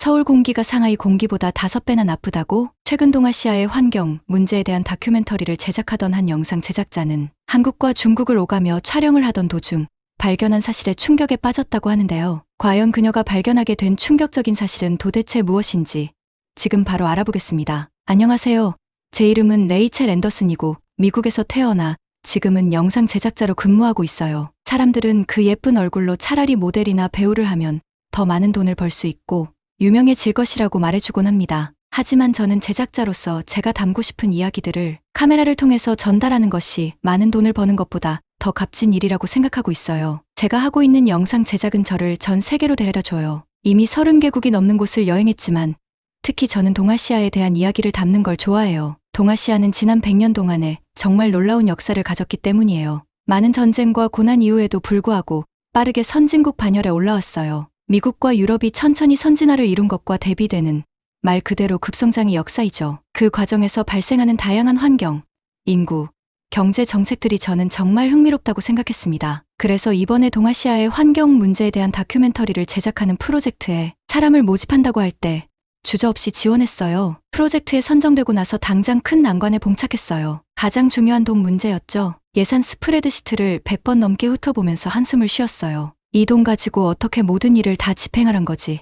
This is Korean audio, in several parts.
서울 공기가 상하이 공기보다 5배나 나쁘다고? 최근 동아시아의 환경 문제에 대한 다큐멘터리를 제작하던 한 영상 제작자는 한국과 중국을 오가며 촬영을 하던 도중 발견한 사실에 충격에 빠졌다고 하는데요. 과연 그녀가 발견하게 된 충격적인 사실은 도대체 무엇인지 지금 바로 알아보겠습니다. 안녕하세요. 제 이름은 레이첼 앤더슨이고 미국에서 태어나 지금은 영상 제작자로 근무하고 있어요. 사람들은 그 예쁜 얼굴로 차라리 모델이나 배우를 하면 더 많은 돈을 벌 수 있고 유명해질 것이라고 말해주곤 합니다. 하지만 저는 제작자로서 제가 담고 싶은 이야기들을 카메라를 통해서 전달하는 것이 많은 돈을 버는 것보다 더 값진 일이라고 생각하고 있어요. 제가 하고 있는 영상 제작은 저를 전 세계로 데려다 줘요. 이미 30개국이 넘는 곳을 여행했지만 특히 저는 동아시아에 대한 이야기를 담는 걸 좋아해요. 동아시아는 지난 100년 동안에 정말 놀라운 역사를 가졌기 때문이에요. 많은 전쟁과 고난 이후에도 불구하고 빠르게 선진국 반열에 올라왔어요. 미국과 유럽이 천천히 선진화를 이룬 것과 대비되는 말 그대로 급성장의 역사이죠. 그 과정에서 발생하는 다양한 환경, 인구, 경제 정책들이 저는 정말 흥미롭다고 생각했습니다. 그래서 이번에 동아시아의 환경 문제에 대한 다큐멘터리를 제작하는 프로젝트에 사람을 모집한다고 할 때 주저없이 지원했어요. 프로젝트에 선정되고 나서 당장 큰 난관에 봉착했어요. 가장 중요한 돈 문제였죠. 예산 스프레드시트를 100번 넘게 훑어보면서 한숨을 쉬었어요. 이 돈 가지고 어떻게 모든 일을 다 집행하란 거지.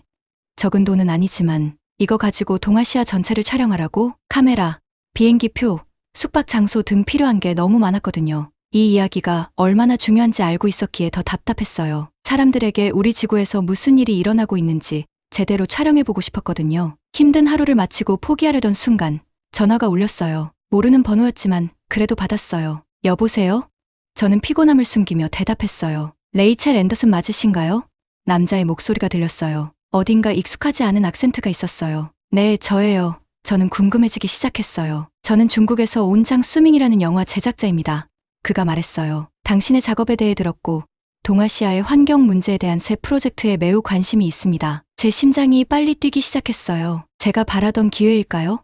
적은 돈은 아니지만 이거 가지고 동아시아 전체를 촬영하라고? 카메라, 비행기표, 숙박 장소 등 필요한 게 너무 많았거든요. 이 이야기가 얼마나 중요한지 알고 있었기에 더 답답했어요. 사람들에게 우리 지구에서 무슨 일이 일어나고 있는지 제대로 촬영해보고 싶었거든요. 힘든 하루를 마치고 포기하려던 순간 전화가 울렸어요. 모르는 번호였지만 그래도 받았어요. 여보세요? 저는 피곤함을 숨기며 대답했어요. 레이첼 앤더슨 맞으신가요? 남자의 목소리가 들렸어요. 어딘가 익숙하지 않은 악센트가 있었어요. 네, 저예요. 저는 궁금해지기 시작했어요. 저는 중국에서 온 장 수밍이라는 영화 제작자입니다. 그가 말했어요. 당신의 작업에 대해 들었고 동아시아의 환경 문제에 대한 새 프로젝트에 매우 관심이 있습니다. 제 심장이 빨리 뛰기 시작했어요. 제가 바라던 기회일까요?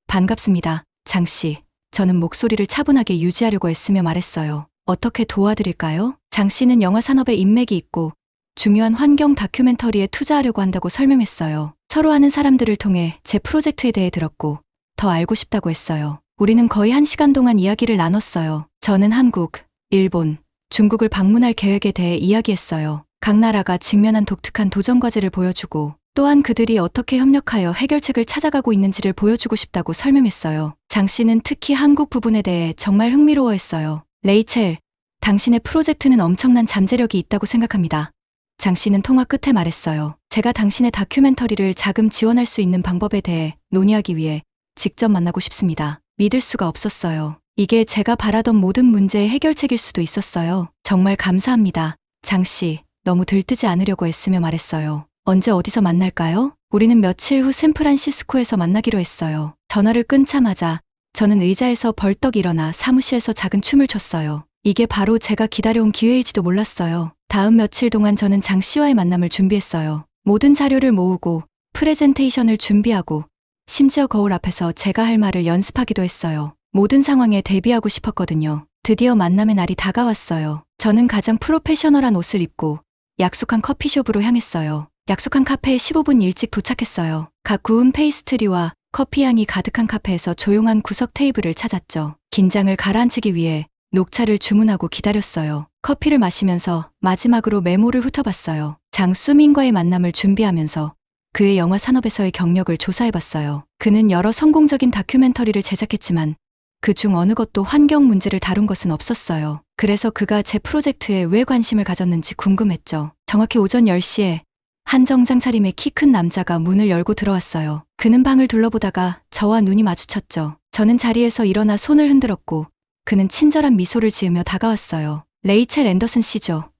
반갑습니다, 장 씨. 저는 목소리를 차분하게 유지하려고 애쓰며 말했어요. 어떻게 도와드릴까요? 장 씨는 영화 산업에 인맥이 있고 중요한 환경 다큐멘터리에 투자하려고 한다고 설명했어요. 서로 아는 사람들을 통해 제 프로젝트에 대해 들었고 더 알고 싶다고 했어요. 우리는 거의 1시간 동안 이야기를 나눴어요. 저는 한국, 일본, 중국을 방문할 계획에 대해 이야기했어요. 각 나라가 직면한 독특한 도전 과제를 보여주고 또한 그들이 어떻게 협력하여 해결책을 찾아가고 있는지를 보여주고 싶다고 설명했어요. 장 씨는 특히 한국 부분에 대해 정말 흥미로워했어요. 레이첼, 당신의 프로젝트는 엄청난 잠재력이 있다고 생각합니다. 장 씨는 통화 끝에 말했어요. 제가 당신의 다큐멘터리를 자금 지원할 수 있는 방법에 대해 논의하기 위해 직접 만나고 싶습니다. 믿을 수가 없었어요. 이게 제가 바라던 모든 문제의 해결책일 수도 있었어요. 정말 감사합니다, 장 씨. 너무 들뜨지 않으려고 애쓰며 말했어요. 언제 어디서 만날까요? 우리는 며칠 후 샌프란시스코에서 만나기로 했어요. 전화를 끊자마자 저는 의자에서 벌떡 일어나 사무실에서 작은 춤을 췄어요. 이게 바로 제가 기다려온 기회일지도 몰랐어요. 다음 며칠 동안 저는 장 씨와의 만남을 준비했어요. 모든 자료를 모으고 프레젠테이션을 준비하고 심지어 거울 앞에서 제가 할 말을 연습하기도 했어요. 모든 상황에 대비하고 싶었거든요. 드디어 만남의 날이 다가왔어요. 저는 가장 프로페셔널한 옷을 입고 약속한 커피숍으로 향했어요. 약속한 카페에 15분 일찍 도착했어요. 각 구운 페이스트리와 커피향이 가득한 카페에서 조용한 구석 테이블을 찾았죠. 긴장을 가라앉히기 위해 녹차를 주문하고 기다렸어요. 커피를 마시면서 마지막으로 메모를 훑어봤어요. 장 수밍과의 만남을 준비하면서 그의 영화 산업에서의 경력을 조사해봤어요. 그는 여러 성공적인 다큐멘터리를 제작했지만 그중 어느 것도 환경 문제를 다룬 것은 없었어요. 그래서 그가 제 프로젝트에 왜 관심을 가졌는지 궁금했죠. 정확히 오전 10시에 한정장 차림의 키 큰 남자가 문을 열고 들어왔어요. 그는 방을 둘러보다가 저와 눈이 마주쳤죠. 저는 자리에서 일어나 손을 흔들었고 그는 친절한 미소를 지으며 다가왔어요. 레이첼 앤더슨 씨죠?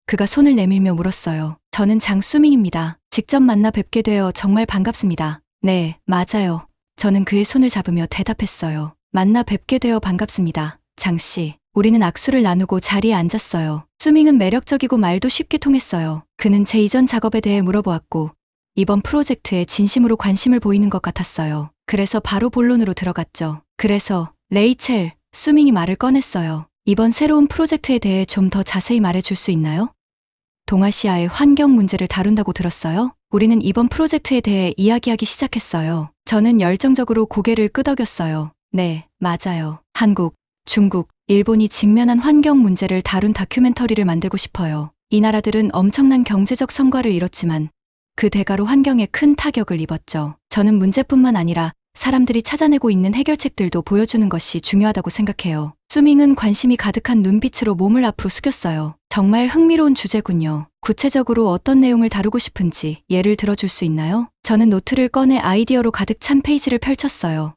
그가 손을 내밀며 물었어요. 저는 장 수밍입니다. 직접 만나 뵙게 되어 정말 반갑습니다. 네, 맞아요. 저는 그의 손을 잡으며 대답했어요. 만나 뵙게 되어 반갑습니다, 장 씨. 우리는 악수를 나누고 자리에 앉았어요. 수밍은 매력적이고 말도 쉽게 통했어요. 그는 제 이전 작업에 대해 물어보았고 이번 프로젝트에 진심으로 관심을 보이는 것 같았어요. 그래서 바로 본론으로 들어갔죠. 그래서 레이첼, 수밍이 말을 꺼냈어요. 이번 새로운 프로젝트에 대해 좀 더 자세히 말해줄 수 있나요? 동아시아의 환경 문제를 다룬다고 들었어요? 우리는 이번 프로젝트에 대해 이야기하기 시작했어요. 저는 열정적으로 고개를 끄덕였어요. 네, 맞아요. 한국, 중국, 일본이 직면한 환경 문제를 다룬 다큐멘터리를 만들고 싶어요. 이 나라들은 엄청난 경제적 성과를 이뤘지만 그 대가로 환경에 큰 타격을 입었죠. 저는 문제뿐만 아니라 사람들이 찾아내고 있는 해결책들도 보여주는 것이 중요하다고 생각해요. 수밍은 관심이 가득한 눈빛으로 몸을 앞으로 숙였어요. 정말 흥미로운 주제군요. 구체적으로 어떤 내용을 다루고 싶은지 예를 들어줄 수 있나요? 저는 노트를 꺼내 아이디어로 가득 찬 페이지를 펼쳤어요.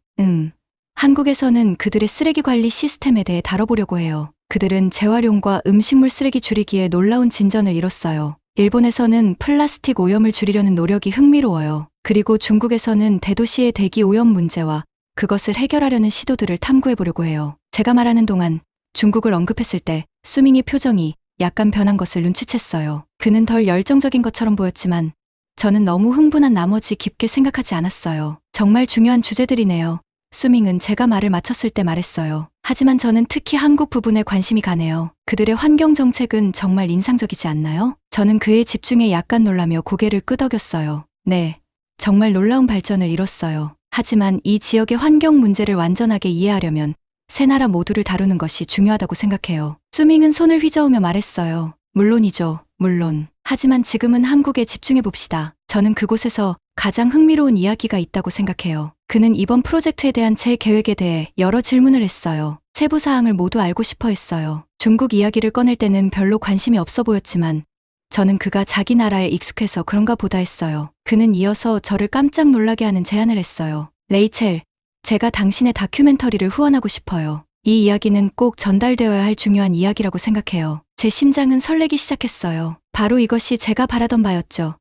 한국에서는 그들의 쓰레기 관리 시스템에 대해 다뤄보려고 해요. 그들은 재활용과 음식물 쓰레기 줄이기에 놀라운 진전을 이뤘어요. 일본에서는 플라스틱 오염을 줄이려는 노력이 흥미로워요. 그리고 중국에서는 대도시의 대기 오염 문제와 그것을 해결하려는 시도들을 탐구해보려고 해요. 제가 말하는 동안 중국을 언급했을 때 수밍의 표정이 약간 변한 것을 눈치챘어요. 그는 덜 열정적인 것처럼 보였지만 저는 너무 흥분한 나머지 깊게 생각하지 않았어요. 정말 중요한 주제들이네요. 수밍은 제가 말을 마쳤을 때 말했어요. 하지만 저는 특히 한국 부분에 관심이 가네요. 그들의 환경 정책은 정말 인상적이지 않나요? 저는 그의 집중에 약간 놀라며 고개를 끄덕였어요. 네, 정말 놀라운 발전을 이뤘어요. 하지만 이 지역의 환경 문제를 완전하게 이해하려면 세 나라 모두를 다루는 것이 중요하다고 생각해요. 수밍은 손을 휘저으며 말했어요. 물론이죠, 물론. 하지만 지금은 한국에 집중해 봅시다. 저는 그곳에서 가장 흥미로운 이야기가 있다고 생각해요. 그는 이번 프로젝트에 대한 제 계획에 대해 여러 질문을 했어요. 세부 사항을 모두 알고 싶어 했어요. 중국 이야기를 꺼낼 때는 별로 관심이 없어 보였지만 저는 그가 자기 나라에 익숙해서 그런가 보다 했어요. 그는 이어서 저를 깜짝 놀라게 하는 제안을 했어요. 레이첼, 제가 당신의 다큐멘터리를 후원하고 싶어요. 이 이야기는 꼭 전달되어야 할 중요한 이야기라고 생각해요. 제 심장은 설레기 시작했어요. 바로 이것이 제가 바라던 바였죠.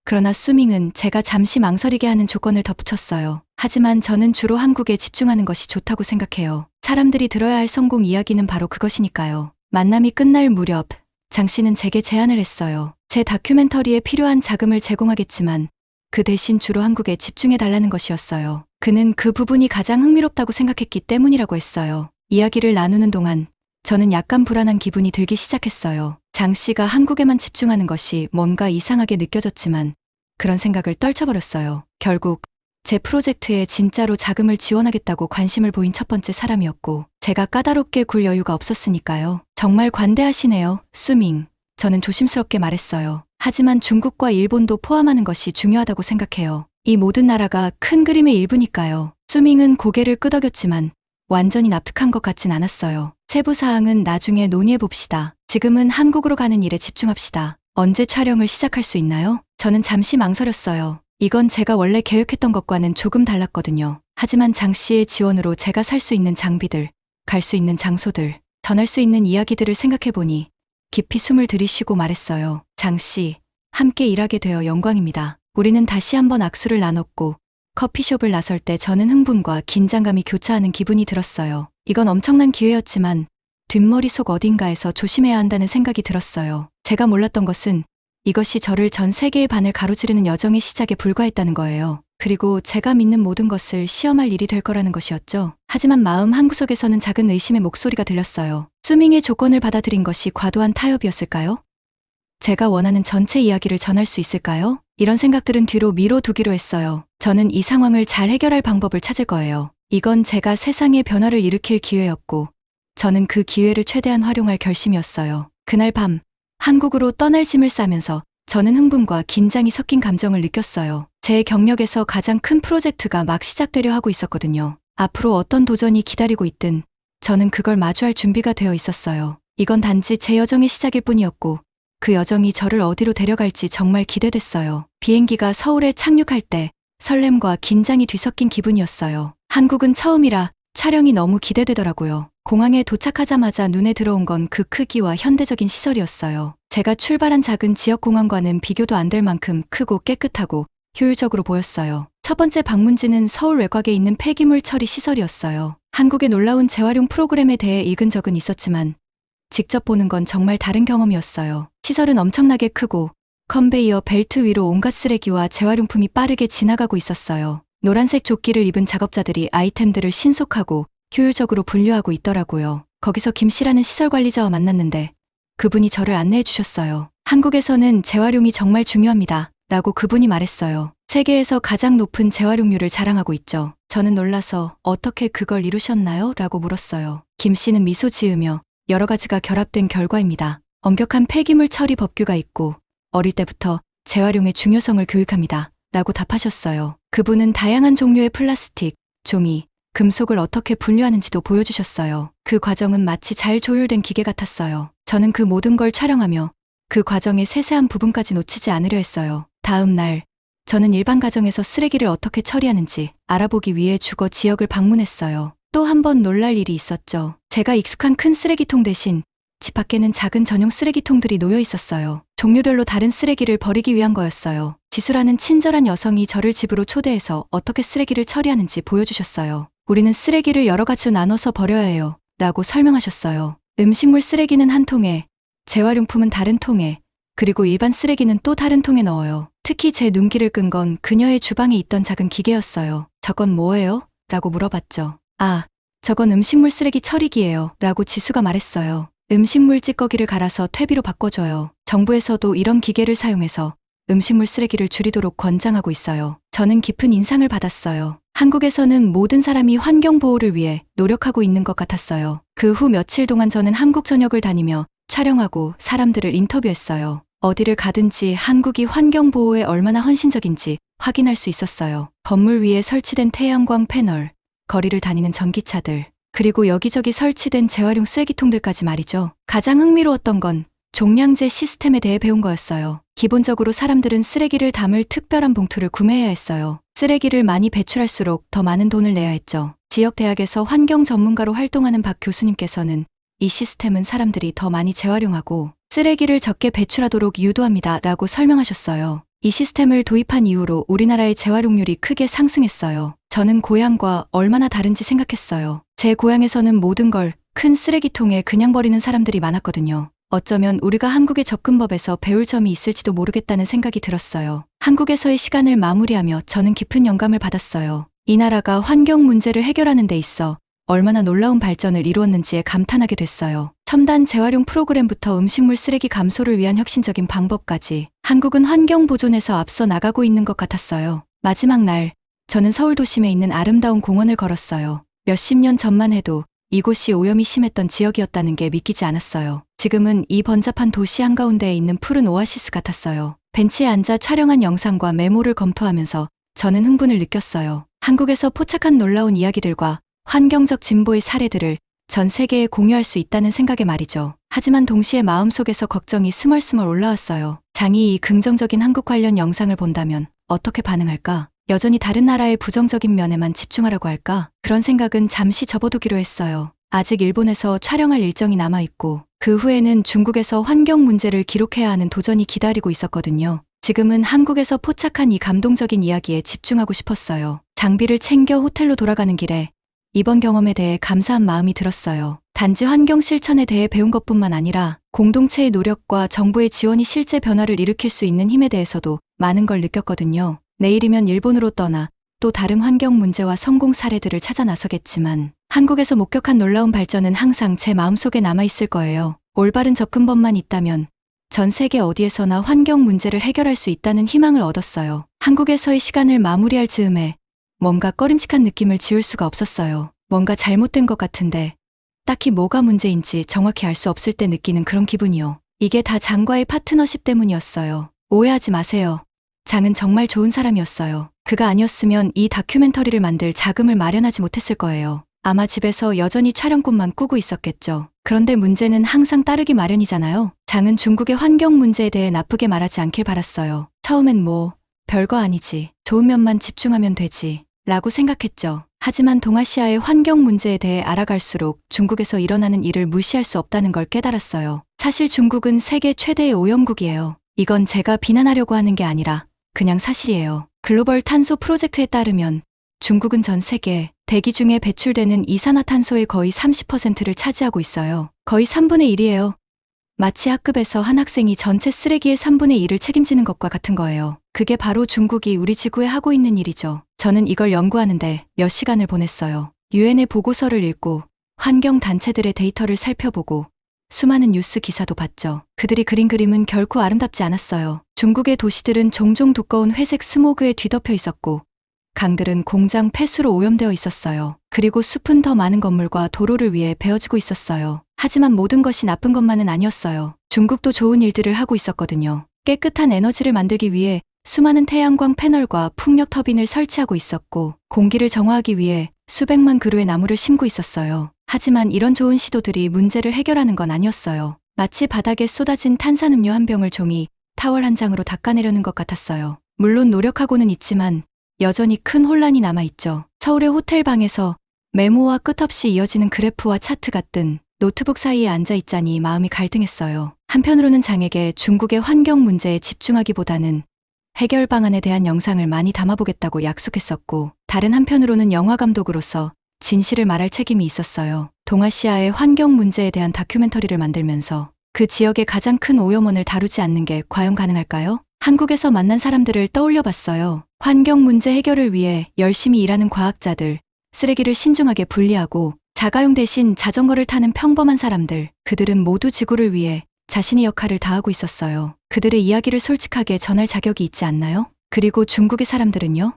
그러나 수밍은 제가 잠시 망설이게 하는 조건을 덧붙였어요. 하지만 저는 주로 한국에 집중하는 것이 좋다고 생각해요. 사람들이 들어야 할 성공 이야기는 바로 그것이니까요. 만남이 끝날 무렵 장 씨는 제게 제안을 했어요. 제 다큐멘터리에 필요한 자금을 제공하겠지만 그 대신 주로 한국에 집중해 달라는 것이었어요. 그는 그 부분이 가장 흥미롭다고 생각했기 때문이라고 했어요. 이야기를 나누는 동안 저는 약간 불안한 기분이 들기 시작했어요. 장 씨가 한국에만 집중하는 것이 뭔가 이상하게 느껴졌지만 그런 생각을 떨쳐버렸어요. 결국 제 프로젝트에 진짜로 자금을 지원하겠다고 관심을 보인 첫 번째 사람이었고 제가 까다롭게 굴 여유가 없었으니까요. 정말 관대하시네요, 수밍. 저는 조심스럽게 말했어요. 하지만 중국과 일본도 포함하는 것이 중요하다고 생각해요. 이 모든 나라가 큰 그림의 일부니까요. 수밍은 고개를 끄덕였지만 완전히 납득한 것 같진 않았어요. 세부 사항은 나중에 논의해봅시다. 지금은 한국으로 가는 일에 집중합시다. 언제 촬영을 시작할 수 있나요? 저는 잠시 망설였어요. 이건 제가 원래 계획했던 것과는 조금 달랐거든요. 하지만 장 씨의 지원으로 제가 살 수 있는 장비들, 갈 수 있는 장소들, 전할 수 있는 이야기들을 생각해보니 깊이 숨을 들이쉬고 말했어요. 장 씨, 함께 일하게 되어 영광입니다. 우리는 다시 한번 악수를 나눴고 커피숍을 나설 때 저는 흥분과 긴장감이 교차하는 기분이 들었어요. 이건 엄청난 기회였지만 뒷머리속 어딘가에서 조심해야 한다는 생각이 들었어요. 제가 몰랐던 것은 이것이 저를 전 세계의 반을 가로지르는 여정의 시작에 불과했다는 거예요. 그리고 제가 믿는 모든 것을 시험할 일이 될 거라는 것이었죠. 하지만 마음 한구석에서는 작은 의심의 목소리가 들렸어요. 수밍의 조건을 받아들인 것이 과도한 타협이었을까요? 제가 원하는 전체 이야기를 전할 수 있을까요? 이런 생각들은 뒤로 미뤄두기로 했어요. 저는 이 상황을 잘 해결할 방법을 찾을 거예요. 이건 제가 세상의 변화를 일으킬 기회였고 저는 그 기회를 최대한 활용할 결심이었어요. 그날 밤 한국으로 떠날 짐을 싸면서 저는 흥분과 긴장이 섞인 감정을 느꼈어요. 제 경력에서 가장 큰 프로젝트가 막 시작되려 하고 있었거든요. 앞으로 어떤 도전이 기다리고 있든 저는 그걸 마주할 준비가 되어 있었어요. 이건 단지 제 여정의 시작일 뿐이었고 그 여정이 저를 어디로 데려갈지 정말 기대됐어요. 비행기가 서울에 착륙할 때 설렘과 긴장이 뒤섞인 기분이었어요. 한국은 처음이라 촬영이 너무 기대되더라고요. 공항에 도착하자마자 눈에 들어온 건 그 크기와 현대적인 시설이었어요. 제가 출발한 작은 지역 공항과는 비교도 안 될 만큼 크고 깨끗하고 효율적으로 보였어요. 첫 번째 방문지는 서울 외곽에 있는 폐기물 처리 시설이었어요. 한국의 놀라운 재활용 프로그램에 대해 읽은 적은 있었지만 직접 보는 건 정말 다른 경험이었어요. 시설은 엄청나게 크고 컨베이어 벨트 위로 온갖 쓰레기와 재활용품이 빠르게 지나가고 있었어요. 노란색 조끼를 입은 작업자들이 아이템들을 신속하고 효율적으로 분류하고 있더라고요. 거기서 김 씨라는 시설 관리자와 만났는데 그분이 저를 안내해 주셨어요. 한국에서는 재활용이 정말 중요합니다. 라고 그분이 말했어요. 세계에서 가장 높은 재활용률을 자랑하고 있죠. 저는 놀라서 어떻게 그걸 이루셨나요? 라고 물었어요. 김 씨는 미소 지으며 여러 가지가 결합된 결과입니다. 엄격한 폐기물 처리 법규가 있고 어릴 때부터 재활용의 중요성을 교육합니다. 라고 답하셨어요. 그분은 다양한 종류의 플라스틱, 종이, 금속을 어떻게 분류하는지도 보여주셨어요. 그 과정은 마치 잘 조율된 기계 같았어요. 저는 그 모든 걸 촬영하며 그 과정의 세세한 부분까지 놓치지 않으려 했어요. 다음 날, 저는 일반 가정에서 쓰레기를 어떻게 처리하는지 알아보기 위해 주거 지역을 방문했어요. 또 한 번 놀랄 일이 있었죠. 제가 익숙한 큰 쓰레기통 대신 집 밖에는 작은 전용 쓰레기통들이 놓여 있었어요. 종류별로 다른 쓰레기를 버리기 위한 거였어요. 지수라는 친절한 여성이 저를 집으로 초대해서 어떻게 쓰레기를 처리하는지 보여주셨어요. 우리는 쓰레기를 여러 가지로 나눠서 버려야 해요. 라고 설명하셨어요. 음식물 쓰레기는 한 통에, 재활용품은 다른 통에, 그리고 일반 쓰레기는 또 다른 통에 넣어요. 특히 제 눈길을 끈 건 그녀의 주방에 있던 작은 기계였어요. 저건 뭐예요? 라고 물어봤죠. 아, 저건 음식물 쓰레기 처리기예요. 라고 지수가 말했어요. 음식물 찌꺼기를 갈아서 퇴비로 바꿔줘요. 정부에서도 이런 기계를 사용해서 음식물 쓰레기를 줄이도록 권장하고 있어요. 저는 깊은 인상을 받았어요. 한국에서는 모든 사람이 환경 보호를 위해 노력하고 있는 것 같았어요. 그 후 며칠 동안 저는 한국 전역을 다니며 촬영하고 사람들을 인터뷰했어요. 어디를 가든지 한국이 환경 보호에 얼마나 헌신적인지 확인할 수 있었어요. 건물 위에 설치된 태양광 패널, 거리를 다니는 전기차들, 그리고 여기저기 설치된 재활용 쓰레기통들까지 말이죠. 가장 흥미로웠던 건 종량제 시스템에 대해 배운 거였어요. 기본적으로 사람들은 쓰레기를 담을 특별한 봉투를 구매해야 했어요. 쓰레기를 많이 배출할수록 더 많은 돈을 내야 했죠. 지역 대학에서 환경 전문가로 활동하는 박 교수님께서는 이 시스템은 사람들이 더 많이 재활용하고 쓰레기를 적게 배출하도록 유도합니다. 라고 설명하셨어요. 이 시스템을 도입한 이후로 우리나라의 재활용률이 크게 상승했어요. 저는 고향과 얼마나 다른지 생각했어요. 제 고향에서는 모든 걸 큰 쓰레기통에 그냥 버리는 사람들이 많았거든요. 어쩌면 우리가 한국의 접근법에서 배울 점이 있을지도 모르겠다는 생각이 들었어요. 한국에서의 시간을 마무리하며 저는 깊은 영감을 받았어요. 이 나라가 환경 문제를 해결하는 데 있어 얼마나 놀라운 발전을 이루었는지에 감탄하게 됐어요. 첨단 재활용 프로그램부터 음식물 쓰레기 감소를 위한 혁신적인 방법까지 한국은 환경 보존에서 앞서 나가고 있는 것 같았어요. 마지막 날, 저는 서울 도심에 있는 아름다운 공원을 걸었어요. 몇십 년 전만 해도 이곳이 오염이 심했던 지역이었다는 게 믿기지 않았어요. 지금은 이 번잡한 도시 한가운데에 있는 푸른 오아시스 같았어요. 벤치에 앉아 촬영한 영상과 메모를 검토하면서 저는 흥분을 느꼈어요. 한국에서 포착한 놀라운 이야기들과 환경적 진보의 사례들을 전 세계에 공유할 수 있다는 생각에 말이죠. 하지만 동시에 마음속에서 걱정이 스멀스멀 올라왔어요. 장이 이 긍정적인 한국 관련 영상을 본다면 어떻게 반응할까? 여전히 다른 나라의 부정적인 면에만 집중하려고 할까? 그런 생각은 잠시 접어두기로 했어요. 아직 일본에서 촬영할 일정이 남아있고 그 후에는 중국에서 환경 문제를 기록해야 하는 도전이 기다리고 있었거든요. 지금은 한국에서 포착한 이 감동적인 이야기에 집중하고 싶었어요. 장비를 챙겨 호텔로 돌아가는 길에 이번 경험에 대해 감사한 마음이 들었어요. 단지 환경 실천에 대해 배운 것뿐만 아니라 공동체의 노력과 정부의 지원이 실제 변화를 일으킬 수 있는 힘에 대해서도 많은 걸 느꼈거든요. 내일이면 일본으로 떠나 또 다른 환경 문제와 성공 사례들을 찾아 나서겠지만 한국에서 목격한 놀라운 발전은 항상 제 마음속에 남아있을 거예요. 올바른 접근법만 있다면 전 세계 어디에서나 환경 문제를 해결할 수 있다는 희망을 얻었어요. 한국에서의 시간을 마무리할 즈음에 뭔가 꺼림칙한 느낌을 지울 수가 없었어요. 뭔가 잘못된 것 같은데 딱히 뭐가 문제인지 정확히 알 수 없을 때 느끼는 그런 기분이요. 이게 다 장과의 파트너십 때문이었어요. 오해하지 마세요. 장은 정말 좋은 사람이었어요. 그가 아니었으면 이 다큐멘터리를 만들 자금을 마련하지 못했을 거예요. 아마 집에서 여전히 촬영꾼만 꾸고 있었겠죠. 그런데 문제는 항상 따르기 마련이잖아요. 장은 중국의 환경 문제에 대해 나쁘게 말하지 않길 바랐어요. 처음엔 뭐 별거 아니지. 좋은 면만 집중하면 되지. 라고 생각했죠. 하지만 동아시아의 환경 문제에 대해 알아갈수록 중국에서 일어나는 일을 무시할 수 없다는 걸 깨달았어요. 사실 중국은 세계 최대의 오염국이에요. 이건 제가 비난하려고 하는 게 아니라 그냥 사실이에요. 글로벌 탄소 프로젝트에 따르면 중국은 전 세계 대기 중에 배출되는 이산화탄소의 거의 30%를 차지하고 있어요. 거의 3분의 1이에요. 마치 학급에서 한 학생이 전체 쓰레기의 3분의 1을 책임지는 것과 같은 거예요. 그게 바로 중국이 우리 지구에 하고 있는 일이죠. 저는 이걸 연구하는데 몇 시간을 보냈어요. 유엔의 보고서를 읽고 환경 단체들의 데이터를 살펴보고 수많은 뉴스 기사도 봤죠. 그들이 그린 그림은 결코 아름답지 않았어요. 중국의 도시들은 종종 두꺼운 회색 스모그에 뒤덮여 있었고 강들은 공장 폐수로 오염되어 있었어요. 그리고 숲은 더 많은 건물과 도로를 위해 베어지고 있었어요. 하지만 모든 것이 나쁜 것만은 아니었어요. 중국도 좋은 일들을 하고 있었거든요. 깨끗한 에너지를 만들기 위해 수많은 태양광 패널과 풍력 터빈을 설치하고 있었고 공기를 정화하기 위해 수백만 그루의 나무를 심고 있었어요. 하지만 이런 좋은 시도들이 문제를 해결하는 건 아니었어요. 마치 바닥에 쏟아진 탄산음료 한 병을 종이 타월 한 장으로 닦아내려는 것 같았어요. 물론 노력하고는 있지만 여전히 큰 혼란이 남아있죠. 서울의 호텔 방에서 메모와 끝없이 이어지는 그래프와 차트가 뜬 노트북 사이에 앉아있자니 마음이 갈등했어요. 한편으로는 장에게 중국의 환경 문제에 집중하기보다는 해결 방안에 대한 영상을 많이 담아보겠다고 약속했었고, 다른 한편으로는 영화 감독으로서 진실을 말할 책임이 있었어요. 동아시아의 환경 문제에 대한 다큐멘터리를 만들면서 그 지역의 가장 큰 오염원을 다루지 않는 게 과연 가능할까요? 한국에서 만난 사람들을 떠올려 봤어요. 환경 문제 해결을 위해 열심히 일하는 과학자들, 쓰레기를 신중하게 분리하고 자가용 대신 자전거를 타는 평범한 사람들, 그들은 모두 지구를 위해 자신의 역할을 다하고 있었어요. 그들의 이야기를 솔직하게 전할 자격이 있지 않나요? 그리고 중국의 사람들은요?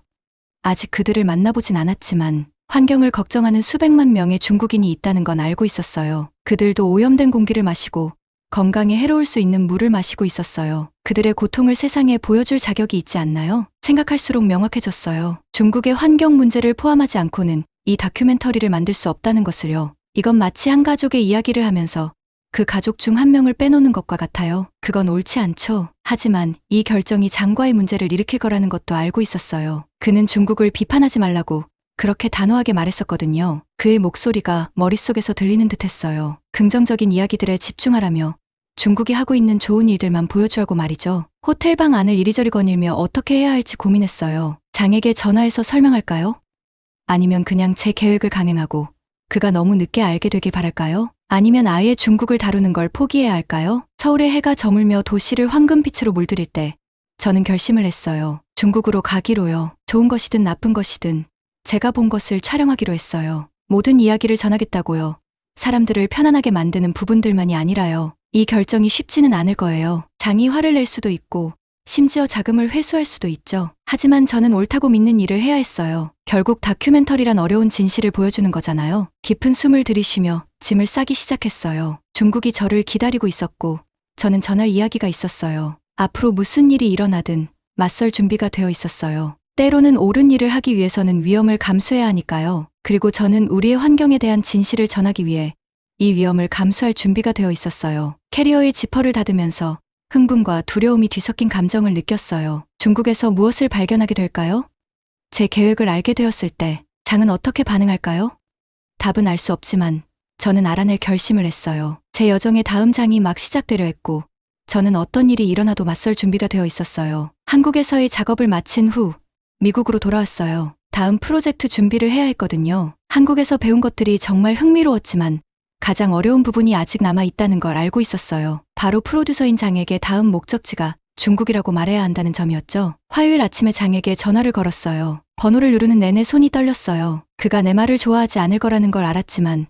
아직 그들을 만나보진 않았지만 환경을 걱정하는 수백만 명의 중국인이 있다는 건 알고 있었어요. 그들도 오염된 공기를 마시고 건강에 해로울 수 있는 물을 마시고 있었어요. 그들의 고통을 세상에 보여줄 자격이 있지 않나요? 생각할수록 명확해졌어요. 중국의 환경 문제를 포함하지 않고는 이 다큐멘터리를 만들 수 없다는 것을요. 이건 마치 한 가족의 이야기를 하면서 그 가족 중 한 명을 빼놓는 것과 같아요. 그건 옳지 않죠. 하지만 이 결정이 장과의 문제를 일으킬 거라는 것도 알고 있었어요. 그는 중국을 비판하지 말라고 그렇게 단호하게 말했었거든요. 그의 목소리가 머릿속에서 들리는 듯했어요. 긍정적인 이야기들에 집중하라며 중국이 하고 있는 좋은 일들만 보여주라고 말이죠. 호텔방 안을 이리저리 거닐며 어떻게 해야 할지 고민했어요. 장에게 전화해서 설명할까요? 아니면 그냥 제 계획을 강행하고 그가 너무 늦게 알게 되길 바랄까요? 아니면 아예 중국을 다루는 걸 포기해야 할까요? 서울의 해가 저물며 도시를 황금빛으로 물들일 때 저는 결심을 했어요. 중국으로 가기로요. 좋은 것이든 나쁜 것이든 제가 본 것을 촬영하기로 했어요. 모든 이야기를 전하겠다고요. 사람들을 편안하게 만드는 부분들만이 아니라요. 이 결정이 쉽지는 않을 거예요. 장이 화를 낼 수도 있고 심지어 자금을 회수할 수도 있죠. 하지만 저는 옳다고 믿는 일을 해야 했어요. 결국 다큐멘터리란 어려운 진실을 보여주는 거잖아요. 깊은 숨을 들이쉬며 짐을 싸기 시작했어요. 중국이 저를 기다리고 있었고 저는 전할 이야기가 있었어요. 앞으로 무슨 일이 일어나든 맞설 준비가 되어 있었어요. 때로는 옳은 일을 하기 위해서는 위험을 감수해야 하니까요. 그리고 저는 우리의 환경에 대한 진실을 전하기 위해 이 위험을 감수할 준비가 되어 있었어요. 캐리어의 지퍼를 닫으면서 흥분과 두려움이 뒤섞인 감정을 느꼈어요. 중국에서 무엇을 발견하게 될까요? 제 계획을 알게 되었을 때 장은 어떻게 반응할까요? 답은 알 수 없지만 저는 알아낼 결심을 했어요. 제 여정의 다음 장이 막 시작되려 했고 저는 어떤 일이 일어나도 맞설 준비가 되어 있었어요. 한국에서의 작업을 마친 후 미국으로 돌아왔어요. 다음 프로젝트 준비를 해야 했거든요. 한국에서 배운 것들이 정말 흥미로웠지만 가장 어려운 부분이 아직 남아 있다는 걸 알고 있었어요. 바로 프로듀서인 장에게 다음 목적지가 중국이라고 말해야 한다는 점이었죠. 화요일 아침에 장에게 전화를 걸었어요. 번호를 누르는 내내 손이 떨렸어요. 그가 내 말을 좋아하지 않을 거라는 걸 알았지만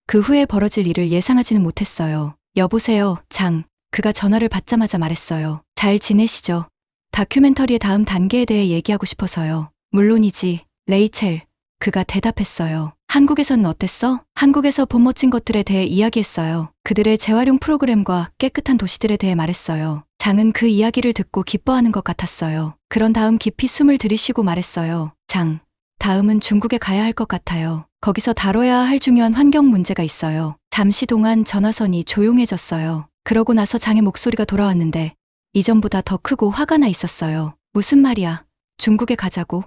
그 후에 벌어질 일을 예상하지는 못했어요. 여보세요, 장. 그가 전화를 받자마자 말했어요. 잘 지내시죠? 다큐멘터리의 다음 단계에 대해 얘기하고 싶어서요. 물론이지, 레이첼. 그가 대답했어요. 한국에서는 어땠어? 한국에서 본 멋진 것들에 대해 이야기했어요. 그들의 재활용 프로그램과 깨끗한 도시들에 대해 말했어요. 장은 그 이야기를 듣고 기뻐하는 것 같았어요. 그런 다음 깊이 숨을 들이쉬고 말했어요. 장, 다음은 중국에 가야 할 것 같아요. 거기서 다뤄야 할 중요한 환경 문제가 있어요. 잠시 동안 전화선이 조용해졌어요. 그러고 나서 장의 목소리가 돌아왔는데 이전보다 더 크고 화가 나 있었어요. 무슨 말이야? 중국에 가자고?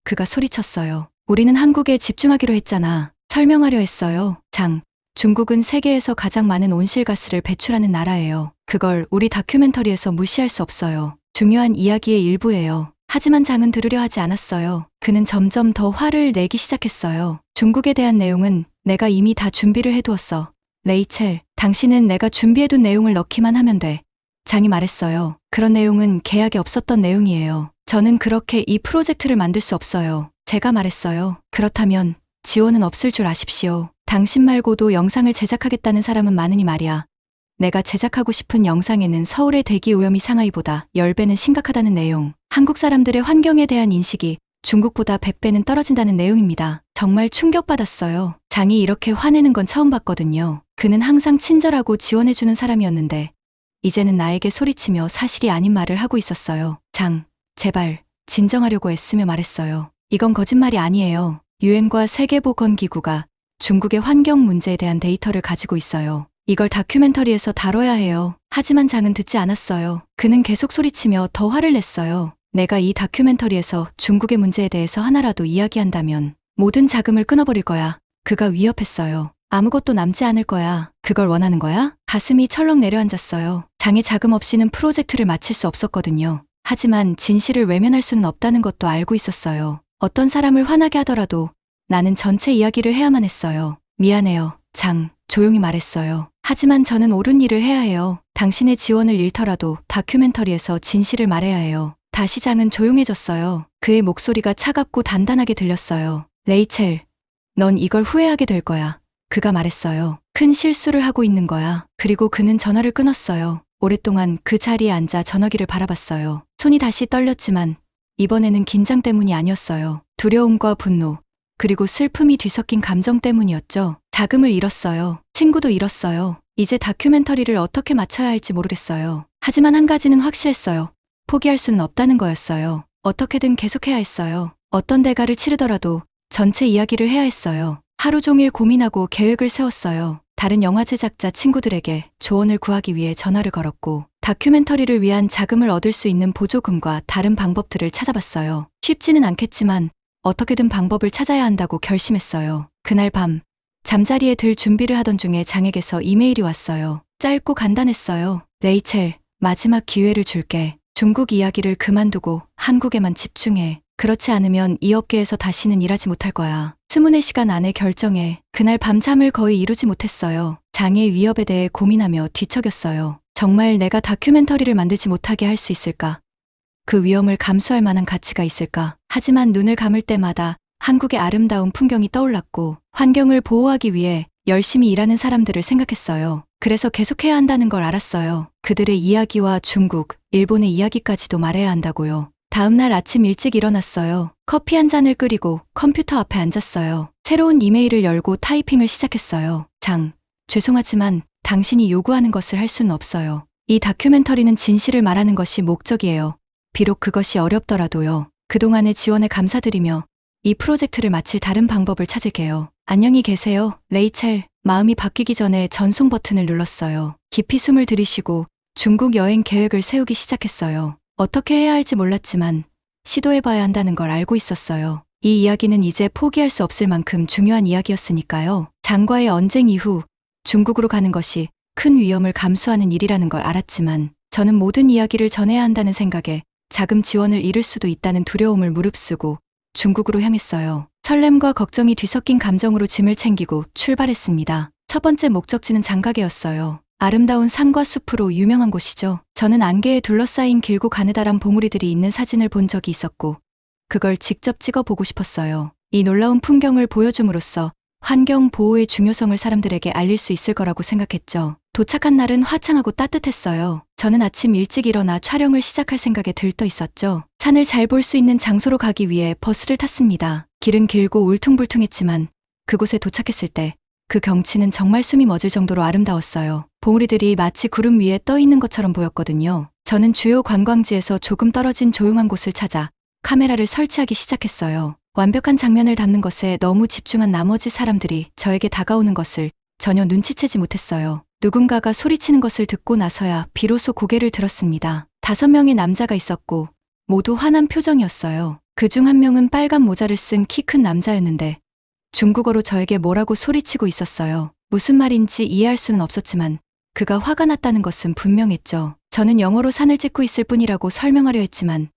그가 소리쳤어요. 우리는 한국에 집중하기로 했잖아. 설명하려 했어요. 장, 중국은 세계에서 가장 많은 온실가스를 배출하는 나라예요. 그걸 우리 다큐멘터리에서 무시할 수 없어요. 중요한 이야기의 일부예요. 하지만 장은 들으려 하지 않았어요. 그는 점점 더 화를 내기 시작했어요. 중국에 대한 내용은 내가 이미 다 준비를 해두었어. 레이첼, 당신은 내가 준비해둔 내용을 넣기만 하면 돼. 장이 말했어요. 그런 내용은 계약에 없었던 내용이에요. 저는 그렇게 이 프로젝트를 만들 수 없어요. 제가 말했어요. 그렇다면 지원은 없을 줄 아십시오. 당신 말고도 영상을 제작하겠다는 사람은 많으니 말이야. 내가 제작하고 싶은 영상에는 서울의 대기 오염이 상하이보다 10배는 심각하다는 내용, 한국 사람들의 환경에 대한 인식이 중국보다 100배는 떨어진다는 내용입니다. 정말 충격받았어요. 장이 이렇게 화내는 건 처음 봤거든요. 그는 항상 친절하고 지원해주는 사람이었는데 이제는 나에게 소리치며 사실이 아닌 말을 하고 있었어요. 장, 제발 진정하려고 애쓰며 말했어요. 이건 거짓말이 아니에요. 유엔과 세계보건기구가 중국의 환경 문제에 대한 데이터를 가지고 있어요. 이걸 다큐멘터리에서 다뤄야 해요. 하지만 장은 듣지 않았어요. 그는 계속 소리치며 더 화를 냈어요. 내가 이 다큐멘터리에서 중국의 문제에 대해서 하나라도 이야기한다면 모든 자금을 끊어버릴 거야. 그가 위협했어요. 아무것도 남지 않을 거야. 그걸 원하는 거야? 가슴이 철렁 내려앉았어요. 장의 자금 없이는 프로젝트를 마칠 수 없었거든요. 하지만 진실을 외면할 수는 없다는 것도 알고 있었어요. 어떤 사람을 화나게 하더라도 나는 전체 이야기를 해야만 했어요. 미안해요, 장. 조용히 말했어요. 하지만 저는 옳은 일을 해야 해요. 당신의 지원을 잃더라도 다큐멘터리에서 진실을 말해야 해요. 다시 장은 조용해졌어요. 그의 목소리가 차갑고 단단하게 들렸어요. 레이첼, 넌 이걸 후회하게 될 거야. 그가 말했어요. 큰 실수를 하고 있는 거야. 그리고 그는 전화를 끊었어요. 오랫동안 그 자리에 앉아 전화기를 바라봤어요. 손이 다시 떨렸지만 이번에는 긴장 때문이 아니었어요. 두려움과 분노, 그리고 슬픔이 뒤섞인 감정 때문이었죠. 자금을 잃었어요. 친구도 잃었어요. 이제 다큐멘터리를 어떻게 마쳐야 할지 모르겠어요. 하지만 한 가지는 확실했어요. 포기할 수는 없다는 거였어요. 어떻게든 계속해야 했어요. 어떤 대가를 치르더라도 전체 이야기를 해야 했어요. 하루 종일 고민하고 계획을 세웠어요. 다른 영화 제작자 친구들에게 조언을 구하기 위해 전화를 걸었고 다큐멘터리를 위한 자금을 얻을 수 있는 보조금과 다른 방법들을 찾아봤어요. 쉽지는 않겠지만 어떻게든 방법을 찾아야 한다고 결심했어요. 그날 밤 잠자리에 들 준비를 하던 중에 장에게서 이메일이 왔어요. 짧고 간단했어요. 레이첼, 마지막 기회를 줄게. 중국 이야기를 그만두고 한국에만 집중해. 그렇지 않으면 이 업계에서 다시는 일하지 못할 거야. 24시간 안에 결정해. 그날 밤잠을 거의 이루지 못했어요. 장의 위협에 대해 고민하며 뒤척였어요. 정말 내가 다큐멘터리를 만들지 못하게 할 수 있을까? 그 위험을 감수할 만한 가치가 있을까? 하지만 눈을 감을 때마다 한국의 아름다운 풍경이 떠올랐고 환경을 보호하기 위해 열심히 일하는 사람들을 생각했어요. 그래서 계속해야 한다는 걸 알았어요. 그들의 이야기와 중국, 일본의 이야기까지도 말해야 한다고요. 다음 날 아침 일찍 일어났어요. 커피 한 잔을 끓이고 컴퓨터 앞에 앉았어요. 새로운 이메일을 열고 타이핑을 시작했어요. 장, 죄송하지만 당신이 요구하는 것을 할 수는 없어요. 이 다큐멘터리는 진실을 말하는 것이 목적이에요. 비록 그것이 어렵더라도요. 그동안의 지원에 감사드리며 이 프로젝트를 마칠 다른 방법을 찾을게요. 안녕히 계세요, 레이첼. 마음이 바뀌기 전에 전송 버튼을 눌렀어요. 깊이 숨을 들이쉬고 중국 여행 계획을 세우기 시작했어요. 어떻게 해야 할지 몰랐지만 시도해봐야 한다는 걸 알고 있었어요. 이 이야기는 이제 포기할 수 없을 만큼 중요한 이야기였으니까요. 장과의 언쟁 이후 중국으로 가는 것이 큰 위험을 감수하는 일이라는 걸 알았지만 저는 모든 이야기를 전해야 한다는 생각에 자금 지원을 잃을 수도 있다는 두려움을 무릅쓰고 중국으로 향했어요. 설렘과 걱정이 뒤섞인 감정으로 짐을 챙기고 출발했습니다. 첫 번째 목적지는 장가게였어요. 아름다운 산과 숲으로 유명한 곳이죠. 저는 안개에 둘러싸인 길고 가느다란 봉우리들이 있는 사진을 본 적이 있었고 그걸 직접 찍어보고 싶었어요. 이 놀라운 풍경을 보여줌으로써 환경 보호의 중요성을 사람들에게 알릴 수 있을 거라고 생각했죠. 도착한 날은 화창하고 따뜻했어요. 저는 아침 일찍 일어나 촬영을 시작할 생각에 들떠 있었죠. 산을 잘 볼 수 있는 장소로 가기 위해 버스를 탔습니다. 길은 길고 울퉁불퉁했지만 그곳에 도착했을 때 그 경치는 정말 숨이 멎을 정도로 아름다웠어요. 봉우리들이 마치 구름 위에 떠 있는 것처럼 보였거든요. 저는 주요 관광지에서 조금 떨어진 조용한 곳을 찾아 카메라를 설치하기 시작했어요. 완벽한 장면을 담는 것에 너무 집중한 나머지 사람들이 저에게 다가오는 것을 전혀 눈치채지 못했어요. 누군가가 소리치는 것을 듣고 나서야 비로소 고개를 들었습니다. 5명의 남자가 있었고 모두 화난 표정이었어요. 그중 한 명은 빨간 모자를 쓴 키 큰 남자였는데 중국어로 저에게 뭐라고 소리치고 있었어요. 무슨 말인지 이해할 수는 없었지만 그가 화가 났다는 것은 분명했죠. 저는 영어로 산을 찍고 있을 뿐이라고 설명하려 했지만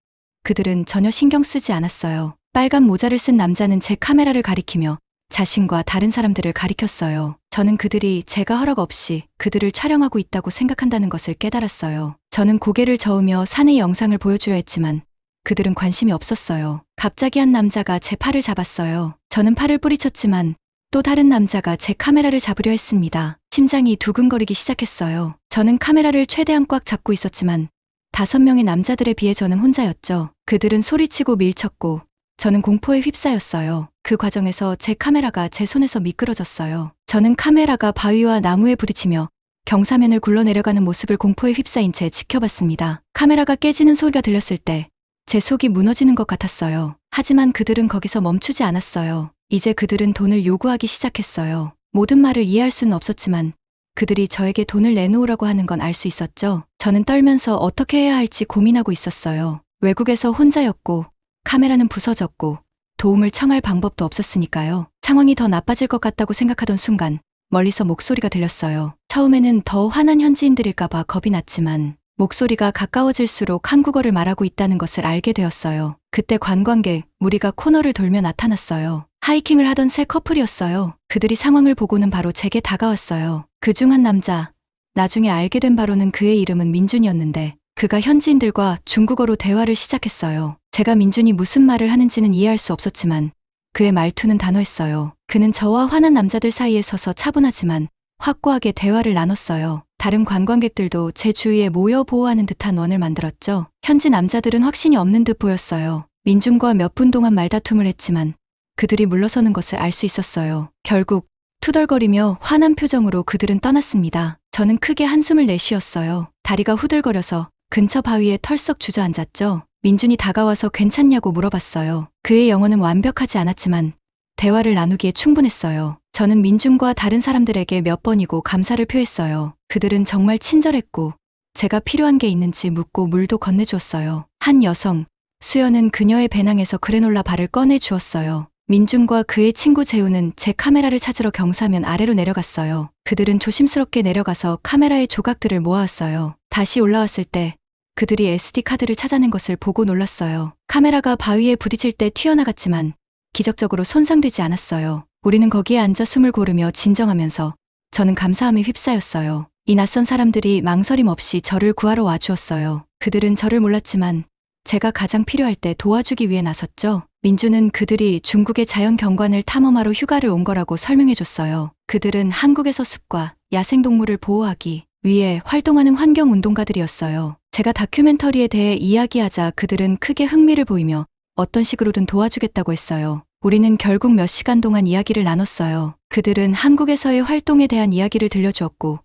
그들은 전혀 신경 쓰지 않았어요. 빨간 모자를 쓴 남자는 제 카메라를 가리키며 자신과 다른 사람들을 가리켰어요. 저는 그들이 제가 허락 없이 그들을 촬영하고 있다고 생각한다는 것을 깨달았어요. 저는 고개를 저으며 산의 영상을 보여줘야 했지만 그들은 관심이 없었어요. 갑자기 한 남자가 제 팔을 잡았어요. 저는 팔을 뿌리쳤지만 또 다른 남자가 제 카메라를 잡으려 했습니다. 심장이 두근거리기 시작했어요. 저는 카메라를 최대한 꽉 잡고 있었지만 5명의 남자들에 비해 저는 혼자였죠. 그들은 소리치고 밀쳤고 저는 공포에 휩싸였어요. 그 과정에서 제 카메라가 제 손에서 미끄러졌어요. 저는 카메라가 바위와 나무에 부딪히며 경사면을 굴러내려가는 모습을 공포에 휩싸인 채 지켜봤습니다. 카메라가 깨지는 소리가 들렸을 때 제 속이 무너지는 것 같았어요. 하지만 그들은 거기서 멈추지 않았어요. 이제 그들은 돈을 요구하기 시작했어요. 모든 말을 이해할 수는 없었지만 그들이 저에게 돈을 내놓으라고 하는 건 알 수 있었죠. 저는 떨면서 어떻게 해야 할지 고민하고 있었어요. 외국에서 혼자였고 카메라는 부서졌고 도움을 청할 방법도 없었으니까요. 상황이 더 나빠질 것 같다고 생각하던 순간 멀리서 목소리가 들렸어요. 처음에는 더 화난 현지인들일까봐 겁이 났지만 목소리가 가까워질수록 한국어를 말하고 있다는 것을 알게 되었어요. 그때 관광객 무리가 코너를 돌며 나타났어요. 하이킹을 하던 세 커플이었어요. 그들이 상황을 보고는 바로 제게 다가왔어요. 그중 한 남자, 나중에 알게 된 바로는 그의 이름은 민준이었는데 그가 현지인들과 중국어로 대화를 시작했어요. 제가 민준이 무슨 말을 하는지는 이해할 수 없었지만 그의 말투는 단호했어요. 그는 저와 화난 남자들 사이에 서서 차분하지만 확고하게 대화를 나눴어요. 다른 관광객들도 제 주위에 모여 보호하는 듯한 원을 만들었죠. 현지 남자들은 확신이 없는 듯 보였어요. 민준과 몇 분 동안 말다툼을 했지만 그들이 물러서는 것을 알 수 있었어요. 결국 투덜거리며 화난 표정으로 그들은 떠났습니다. 저는 크게 한숨을 내쉬었어요. 다리가 후들거려서 근처 바위에 털썩 주저앉았죠. 민준이 다가와서 괜찮냐고 물어봤어요. 그의 영어는 완벽하지 않았지만 대화를 나누기에 충분했어요. 저는 민준과 다른 사람들에게 몇 번이고 감사를 표했어요. 그들은 정말 친절했고 제가 필요한 게 있는지 묻고 물도 건네주었어요. 한 여성, 수연은 그녀의 배낭에서 그래놀라 바를 꺼내 주었어요. 민준과 그의 친구 재우는 제 카메라를 찾으러 경사면 아래로 내려갔어요. 그들은 조심스럽게 내려가서 카메라의 조각들을 모아왔어요. 다시 올라왔을 때 그들이 SD카드를 찾아낸 것을 보고 놀랐어요. 카메라가 바위에 부딪힐 때 튀어나갔지만 기적적으로 손상되지 않았어요. 우리는 거기에 앉아 숨을 고르며 진정하면서 저는 감사함에 휩싸였어요. 이 낯선 사람들이 망설임 없이 저를 구하러 와주었어요. 그들은 저를 몰랐지만 제가 가장 필요할 때 도와주기 위해 나섰죠. 민주는 그들이 중국의 자연 경관을 탐험하러 휴가를 온 거라고 설명해줬어요. 그들은 한국에서 숲과 야생동물을 보호하기 위해 활동하는 환경운동가들이었어요. 제가 다큐멘터리에 대해 이야기하자 그들은 크게 흥미를 보이며 어떤 식으로든 도와주겠다고 했어요. 우리는 결국 몇 시간 동안 이야기를 나눴어요. 그들은 한국에서의 활동에 대한 이야기를 들려주었고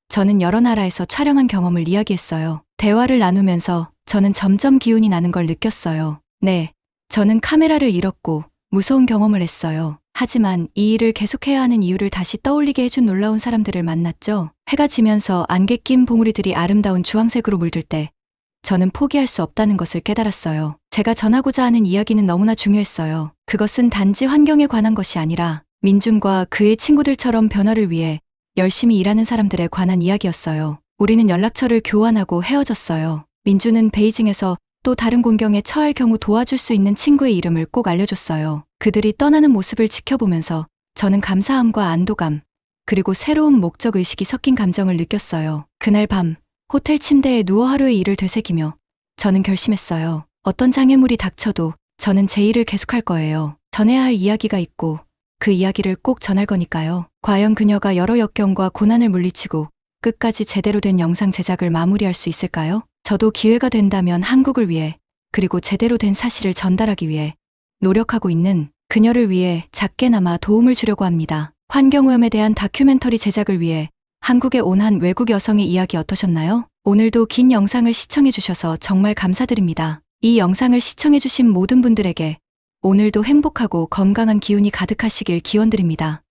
저는 여러 나라에서 촬영한 경험을 이야기했어요. 대화를 나누면서 저는 점점 기운이 나는 걸 느꼈어요. 네, 저는 카메라를 잃었고 무서운 경험을 했어요. 하지만 이 일을 계속해야 하는 이유를 다시 떠올리게 해준 놀라운 사람들을 만났죠. 해가 지면서 안개 낀 봉우리들이 아름다운 주황색으로 물들 때 저는 포기할 수 없다는 것을 깨달았어요. 제가 전하고자 하는 이야기는 너무나 중요했어요. 그것은 단지 환경에 관한 것이 아니라 민준과 그의 친구들처럼 변화를 위해 열심히 일하는 사람들에 관한 이야기였어요. 우리는 연락처를 교환하고 헤어졌어요. 민준은 베이징에서 또 다른 공경에 처할 경우 도와줄 수 있는 친구의 이름을 꼭 알려줬어요. 그들이 떠나는 모습을 지켜보면서 저는 감사함과 안도감, 그리고 새로운 목적의식이 섞인 감정을 느꼈어요. 그날 밤 호텔 침대에 누워 하루의 일을 되새기며 저는 결심했어요. 어떤 장애물이 닥쳐도 저는 제 일을 계속할 거예요. 전해야 할 이야기가 있고 그 이야기를 꼭 전할 거니까요. 과연 그녀가 여러 역경과 고난을 물리치고 끝까지 제대로 된 영상 제작을 마무리할 수 있을까요? 저도 기회가 된다면 한국을 위해 그리고 제대로 된 사실을 전달하기 위해 노력하고 있는 그녀를 위해 작게나마 도움을 주려고 합니다. 환경오염에 대한 다큐멘터리 제작을 위해 한국에 온 한 외국 여성의 이야기 어떠셨나요? 오늘도 긴 영상을 시청해주셔서 정말 감사드립니다. 이 영상을 시청해주신 모든 분들에게 오늘도 행복하고 건강한 기운이 가득하시길 기원드립니다.